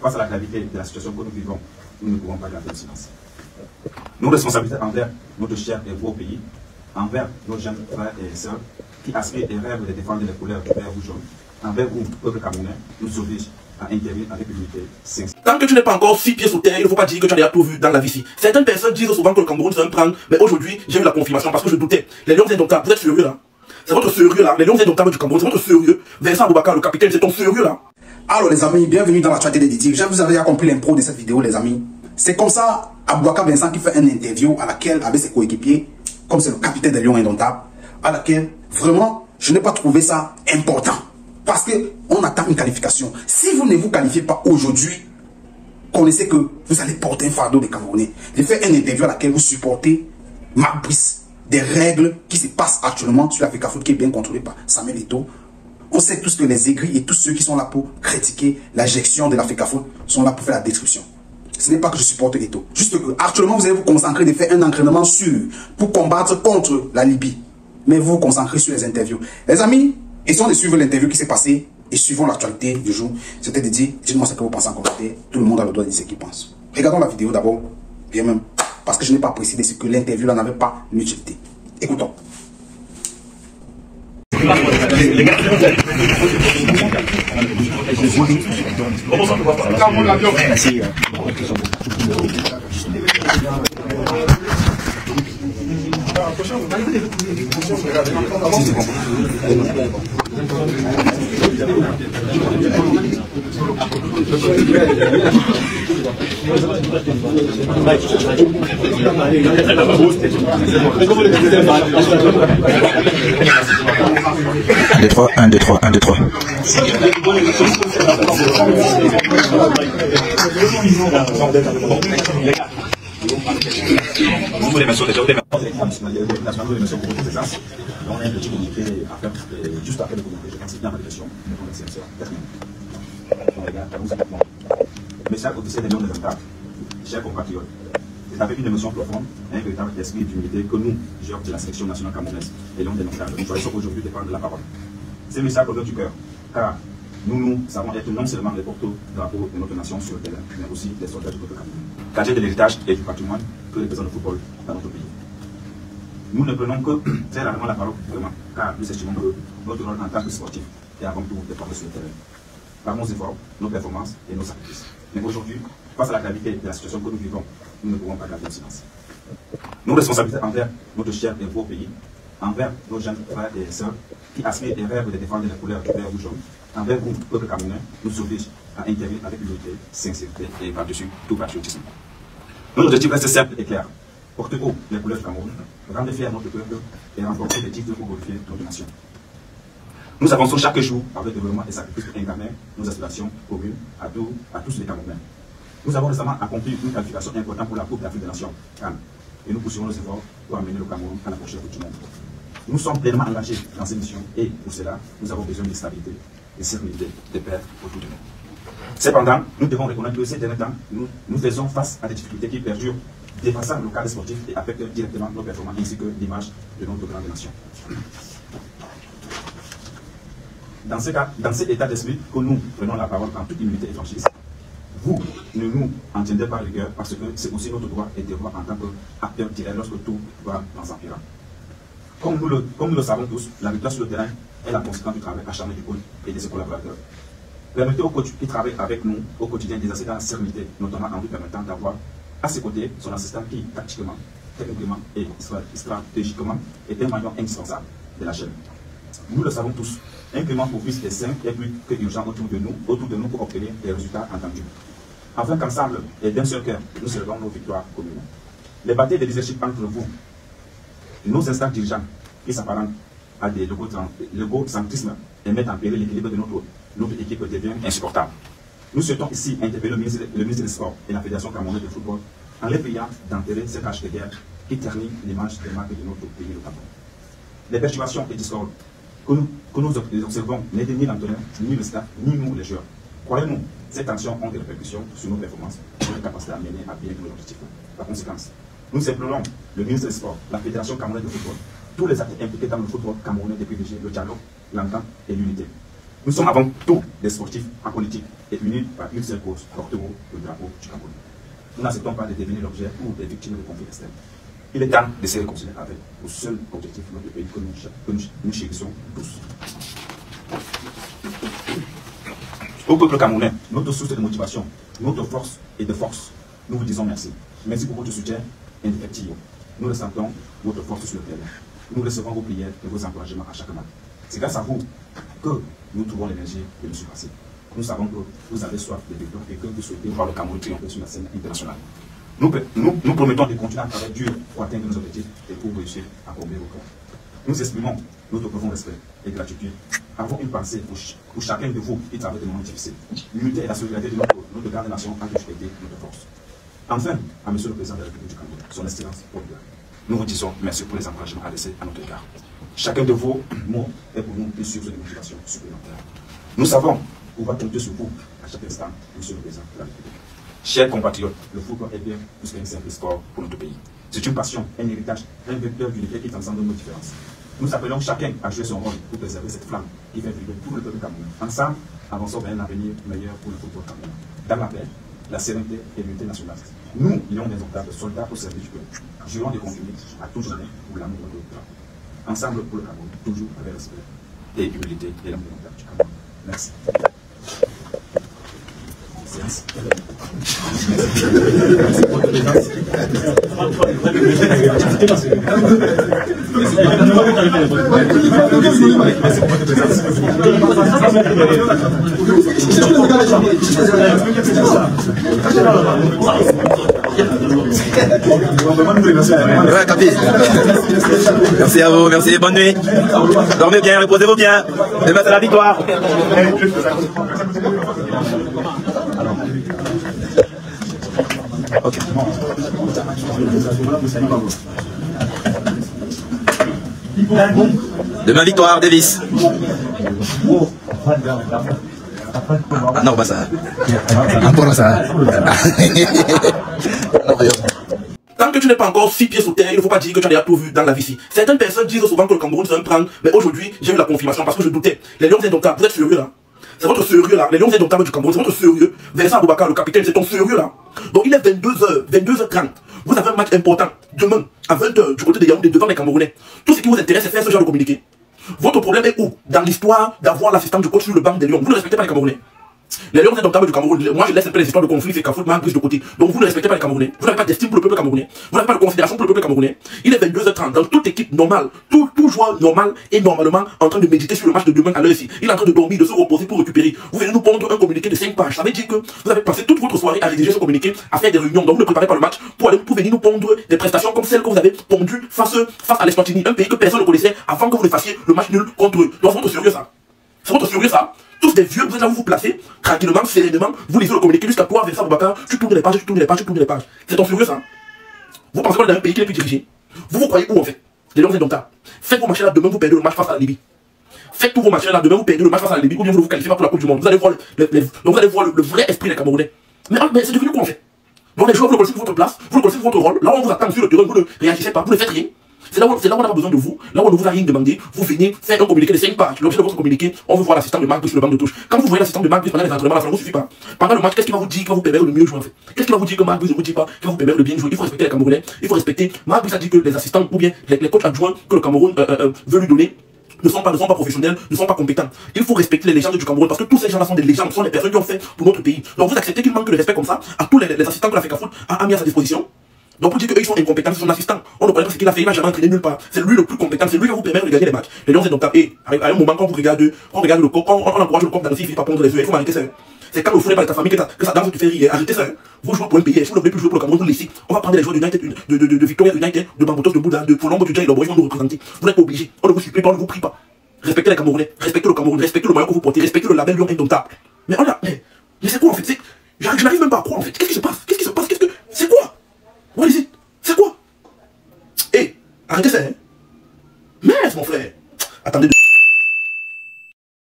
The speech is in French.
face à la gravité de la situation que nous vivons, nous ne pouvons pas garder le silence. Nos responsabilités envers notre cher et beau pays, envers nos jeunes frères et sœurs qui aspirent et rêvent de défendre les couleurs du vert ou jaune, envers vous, peuple camerounais, nous obligent à intervenir avec unité sincère. Tant que tu n'es pas encore 6 pieds sous terre, il ne faut pas dire que tu as déjà tout vu dans la vie ici. Certaines personnes disent souvent que le Cameroun c'est un prendre, mais aujourd'hui, j'ai eu la confirmation parce que je doutais. Les lions indomptables, vous êtes sérieux là? C'est votre sérieux là? Les lions indomptables du Cameroun, c'est votre sérieux? Vincent Aboubakar, le capitaine, c'est ton sérieux là? Alors les amis, bienvenue dans l'actualité des Didier. Vous avez déjà compris l'impro de cette vidéo les amis. C'est comme ça, Aboubakar Vincent qui fait une interview à laquelle, avec ses coéquipiers, comme c'est le capitaine des lions indomptables, à laquelle, vraiment, je n'ai pas trouvé ça important. Parce qu'on attend une qualification. Si vous ne vous qualifiez pas aujourd'hui, connaissez que vous allez porter un fardeau des Camerounais. J'ai fait une interview à laquelle vous supportez Marc Brice, des règles qui se passent actuellement sur l'Africa Foot qui est bien contrôlée par Samuel Eto'o. On sait tous que les aigris et tous ceux qui sont là pour critiquer la gestion de l'Africa Foot sont là pour faire la destruction. Ce n'est pas que je supporte Eto'o. Juste que actuellement vous allez vous concentrer de faire un entraînement sûr pour combattre contre la Libye. Mais vous vous concentrez sur les interviews. Les amis, essayons de suivre l'interview qui s'est passée et suivons l'actualité du jour. C'était Didier. Dites-moi ce que vous pensez en commentaire. Tout le monde a le droit de dire ce qu'il pense. Regardons la vidéo d'abord, bien même, parce que je n'ai pas précisé ce que l'interview n'avait pas d'utilité. Écoutons. Deux, trois, 1, 2, 3, 1, 2, 3. Nous remercions déjà on a un petit communiqué à faire juste après le communiqué. Je pense qu'il y a pas de question. Message officiel des noms de l'État, chers compatriotes, c'est avec une émotion profonde et un véritable esprit d'humilité que nous, joueurs de la sélection nationale camerounaise, et l'on dénoncé, nous choisissons aujourd'hui de prendre la parole. Ces messages provient du cœur, car nous savons être non seulement les porte-drapeaux de notre nation sur le terrain, mais aussi des soldats du peuple camerounais. Gardien de l'héritage et du patrimoine que représente le football dans notre pays. Nous ne prenons que très rarement la parole vraiment, car nous estimons que notre rôle en tant que sportif est avant tout de parler sur le terrain, par nos efforts, nos performances et nos sacrifices. Mais aujourd'hui, face à la gravité de la situation que nous vivons, nous ne pouvons pas garder le silence. Nos responsabilités envers notre cher et beau pays, envers nos jeunes frères et sœurs qui aspirent et rêvent de défendre les couleurs du vert ou jaune, envers vous, peuple camerounais, nous obligent à intervenir avec unité, sincérité et par-dessus tout patriotisme. Notre objectif reste simple et clair. Porter haut les couleurs du Cameroun, rendre fier notre peuple et remporter les titres pour glorifier notre nation. Nous avançons chaque jour avec développement et sacrifice pour incarner nos aspirations communes à tous les Camerounais. Nous avons récemment accompli une qualification importante pour la Coupe d'Afrique des Nations, CAN, et nous poursuivons nos efforts pour amener le Cameroun à la prochaine Coupe du Monde. Nous sommes pleinement engagés dans ces missions et pour cela, nous avons besoin de stabilité et de sérénité des pères autour de nous. Cependant, nous devons reconnaître que ces derniers temps, nous faisons face à des difficultés qui perdurent, dépassant le cadre sportif et affectent directement nos performances ainsi que l'image de notre grande nation. Dans cet état d'esprit que nous prenons la parole en toute humilité et franchise, vous ne nous en tiendrez pas rigueur parce que c'est aussi notre droit et devoir en tant qu'acteur direct lorsque tout va dans un pirate. Comme nous le savons tous, la victoire sur le terrain est la conséquence du travail acharné du coach et de ses collaborateurs. Permettez au coach qui travaille avec nous au quotidien d'exercer la sérénité, notamment en lui permettant d'avoir à ses côtés son assistant qui, tactiquement, techniquement et stratégiquement, est un maillon indispensable de la chaîne. Nous le savons tous, un paiement pour plus est simple et plus que urgent autour de nous pour obtenir des résultats entendus. Afin qu'ensemble et d'un seul cœur, nous célébrons nos victoires communes. Les batailles de leadership entre vous, nos instants dirigeants qui s'apparentent à des logocentrismes et mettent en péril l'équilibre de notre équipe devient insupportable. Nous souhaitons ici interpeller le ministre des Sports et la Fédération camerounaise de football en les priant d'enterrer cette hache de guerre qui ternit l'image des marques de notre pays, le Cameroun. Les perturbations et discordes que nous observons n'aident ni l'entraîneur, ni le staff, ni nous les joueurs. Croyez-nous, ces tensions ont des répercussions sur nos performances et notre capacité à mener à bien nos objectifs. Par conséquent, nous implorons le ministre des Sports, la Fédération camerounaise de football, tous les acteurs impliqués dans le football camerounais de privilégier le dialogue, l'entente et l'unité. Nous sommes avant tout des sportifs en politique et unis par une seule cause, porteront le drapeau du Cameroun. Nous n'acceptons pas de devenir l'objet ou des victimes de conflits externes. Il est temps de se réconcilier avec le seul objectif de notre pays que nous chérissons tous. Au peuple camerounais, notre source de motivation, notre force et de force, nous vous disons merci. Merci pour votre soutien indéfectible. Nous ressentons votre force sur le terrain. Nous recevons vos prières et vos encouragements à chaque match. C'est grâce à vous que nous trouvons l'énergie de nous surpasser. Nous savons que vous avez soif de victoire et que vous souhaitez voir le Cameroun triompher sur la scène internationale. Nous promettons de continuer à travailler dur pour atteindre nos objectifs et pour réussir à combler vos cœurs. Nous exprimons notre profond respect et gratitude. Avons une pensée pour chacun de vous qui travaille de moments difficiles. L'unité et la solidarité de notre grande nation a toujours été notre force. Enfin, à Monsieur le Président de la République du Cameroun, son Excellence Paul Biya, nous vous disons merci pour les encouragements adressés à notre égard. Chacun de vos mots est pour nous une source de motivation supplémentaire. Nous savons pouvoir compter sur vous à chaque instant, Monsieur le Président de la République. Chers compatriotes, le football est bien plus qu'un simple sport pour notre pays. C'est une passion, un héritage, un vecteur d'unité qui transcende nos différences. Nous appelons chacun à jouer son rôle pour préserver cette flamme qui fait vibrer tout le peuple camerounais. Ensemble, avançons vers un avenir meilleur pour le football camerounais. Dans la paix, la sérénité et l'unité nationale. Nous, lions des octaves, soldats au service du peuple, jurons de continuer à tout jamais pour l'amour de notre drapeau. Ensemble pour le Cameroun, toujours avec respect et humilité et l'amour de notre Cameroun. Merci. Ouais, Capi. Merci à vous, merci, bonne nuit. Dormez bien, reposez-vous bien. Demain c'est la victoire. Ok. Demain victoire, Davis. Ah non, pas ça. Encore ça. Tant que tu n'es pas encore 6 pieds sous terre, il ne faut pas dire que tu as déjà tout vu dans la vie. Certaines personnes disent souvent que le Cameroun c'est un prank, mais aujourd'hui j'ai eu la confirmation parce que je doutais. Les Lions indomptables, vous êtes sérieux là? C'est votre sérieux là, les Lions indomptables du Cameroun, c'est votre sérieux. Vincent Aboubakar, le capitaine, c'est ton sérieux là. Donc il est 22h, 22h30. Vous avez un match important demain à 20h du côté de Yaoundé devant les Camerounais. Tout ce qui vous intéresse c'est faire ce genre de communiqué. Votre problème est où? Dans l'histoire d'avoir l'assistant du coach sur le banc des Lions. Vous ne respectez pas les Camerounais. Les Lions indomptables du Cameroun, moi je laisse un peu les histoires de conflit, c'est qu'à foutre prise de côté. Donc vous ne respectez pas les Camerounais. Vous n'avez pas d'estime pour le peuple camerounais. Vous n'avez pas de considération pour le peuple camerounais. Il est 22h30. Dans toute équipe normale, tout joueur normal est normalement en train de méditer sur le match de demain à l'heure ici. Il est en train de dormir, de se reposer pour récupérer. Vous venez nous pondre un communiqué de 5 pages. Ça veut dire que vous avez passé toute votre soirée à rédiger ce communiqué, à faire des réunions. Donc vous ne préparez pas le match pour venir nous pondre des prestations comme celles que vous avez pondues face à l'Eswatini, un pays que personne ne connaissait avant que vous ne fassiez le match nul contre eux. Donc c'est votre sérieux ça. C'est votre sérieux ça. Tous des vieux, vous êtes là, vous vous placez, tranquillement, sérénement, vous lisez le communiqué jusqu'à toi, Vincent Aboubakar, tu tournes les pages, tu tournes les pages, tu tournes les pages. C'est ton sérieux ça. Vous pensez qu'on est dans un pays qui n'est plus dirigé. Vous croyez où en fait? Les Lions indomptables. Faites vos matchs là, demain vous perdez le match face à la Libye. Faites tous vos matchs là, demain vous perdez le match face à la Libye, ou bien vous ne vous qualifiez pas pour la Coupe du Monde. Vous allez voir le vrai esprit des Camerounais. Mais c'est devenu quoi en fait? Donc les joueurs, vous le connaissez pour votre place, vous le connaissez pour votre rôle, là où on vous attend sur le terrain, vous ne réagissez pas, vous ne faites rien. C'est là où on n'a pas besoin de vous, là où on ne vous a rien demandé, vous venez faire un communiqué de 5 pages. L'objet de votre communiqué, on veut voir l'assistant de Marc sur le banc de touche. Quand vous voyez l'assistant de Marc pendant les entraînements, ça ne vous suffit pas. Pendant le match, qu'est-ce qu'il va vous dire qui va vous permettre de mieux jouer en fait? Qu'est-ce qu'il va vous dire que Marc ne vous dit pas qui va vous permettre de bien jouer? Il faut respecter les Camerounais, il faut respecter. Marc a dit que les assistants ou bien les coachs adjoints que le Cameroun veut lui donner ne sont pas professionnels, ne sont pas compétents. Il faut respecter les légendes du Cameroun parce que tous ces gens-là sont des légendes, sont des personnes qui ont fait pour notre pays. Donc vous acceptez qu'il manque de respect comme ça à tous les assistants que la FECAFOOT a mis à sa disposition. Donc pour dire qu'eux ils sont incompétents, c'est son assistant. On ne connaît pas ce qu'il a fait, il n'a jamais entraîné nulle part. C'est lui le plus compétent, c'est lui qui va vous permettre de gagner les matchs. Les Lions indomptables. Et à un moment quand on regarde le coq, quand on encourage le coq dans le il ne pas pondre les œufs, il faut m'arrêter ça. C'est quand le foot n'est pas de ta famille que ça danse qui fait rire. Arrêtez ça. Vous jouez pour un pays, si vous ne voulez plus jouer pour le Cameroun, vous laissez. On va prendre les joueurs de Victoria United, de Bambotos, de Bouddha, de Colombo, du Djaï, ils vont nous représenter. Vous n'êtes pas obligés. On ne vous supplie pas, on ne vous prie pas. Respectez les Camerounais, respectez le Cameroun, respectez le moyen que vous portez, respectez le label Lion indomptable. Mais c'est quoi en fait? Je n'arrive même pas à